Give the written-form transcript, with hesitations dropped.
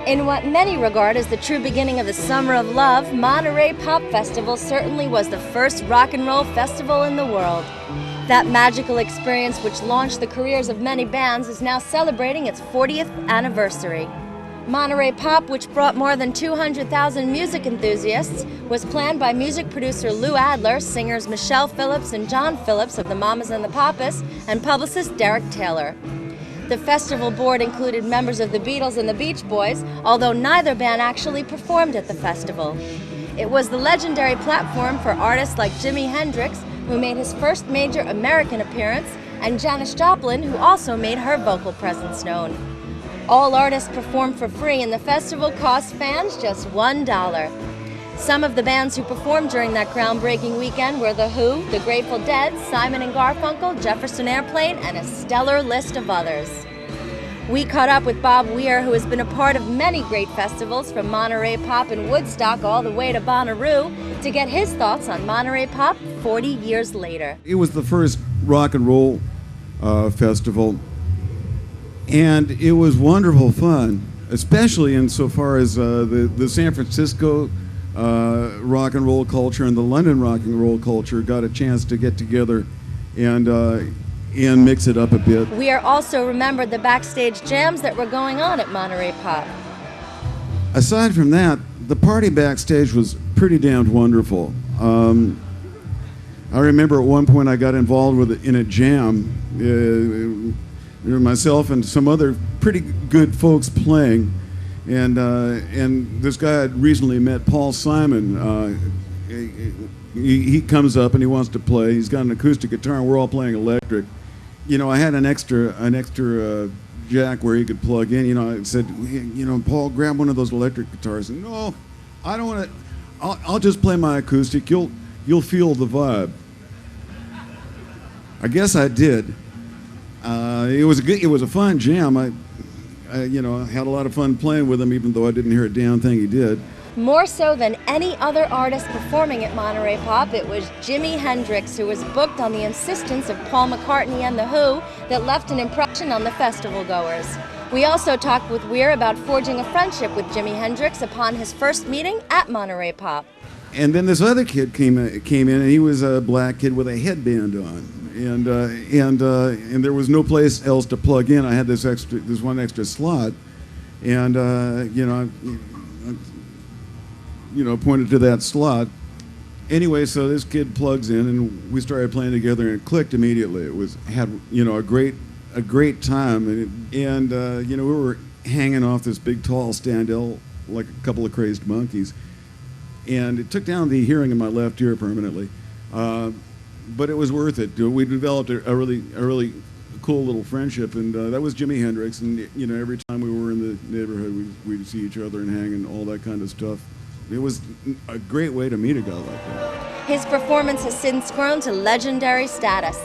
In what many regard as the true beginning of the Summer of Love, Monterey Pop Festival certainly was the first rock and roll festival in the world. That magical experience which launched the careers of many bands is now celebrating its 40th anniversary. Monterey Pop, which brought more than 200,000 music enthusiasts, was planned by music producer Lou Adler, singers Michelle Phillips and John Phillips of the Mamas and the Papas, and publicist Derek Taylor. The festival board included members of the Beatles and the Beach Boys, although neither band actually performed at the festival. It was the legendary platform for artists like Jimi Hendrick, who made his first major American appearance, and Janis Joplin, who also made her vocal presence known. All artists performed for free, and the festival cost fans just $1. Some of the bands who performed during that groundbreaking weekend were The Who, The Grateful Dead, Simon and Garfunkel, Jefferson Airplane, and a stellar list of others. We caught up with Bob Weir, who has been a part of many great festivals, from Monterey Pop and Woodstock all the way to Bonnaroo, to get his thoughts on Monterey Pop 40 years later. It was the first rock and roll festival, and it was wonderful fun, especially insofar as the San Francisco rock and roll culture and the London rock and roll culture got a chance to get together and mix it up a bit. We are also remembered the backstage jams that were going on at Monterey Pop. Aside from that, the party backstage was pretty damned wonderful. I remember at one point I got involved in a jam. Myself and some other pretty good folks playing. And this guy had recently met, Paul Simon. He comes up and he wants to play. He's got an acoustic guitar and we're all playing electric. You know, I had an extra jack where he could plug in. You know, I said, you know, Paul, grab one of those electric guitars. And no, I don't want to. I'll just play my acoustic. You'll feel the vibe. I guess I did. It was a fun jam. I had a lot of fun playing with him, even though I didn't hear a damn thing he did. More so than any other artist performing at Monterey Pop, it was Jimi Hendrix who was booked on the insistence of Paul McCartney and The Who that left an impression on the festival goers. We also talked with Weir about forging a friendship with Jimi Hendrix upon his first meeting at Monterey Pop. And then this other kid came in, and he was a black kid with a headband on, and there was no place else to plug in. I had this one extra slot, and pointed to that slot. Anyway, so this kid plugs in, and we started playing together, and it clicked immediately. It had a great time, and we were hanging off this big tall standell like a couple of crazed monkeys. And it took down the hearing in my left ear permanently, but it was worth it. We developed a really cool little friendship, and that was Jimi Hendrix. And every time we were in the neighborhood, we'd see each other and hang and all that kind of stuff. It was a great way to meet a guy like that. His performance has since grown to legendary status.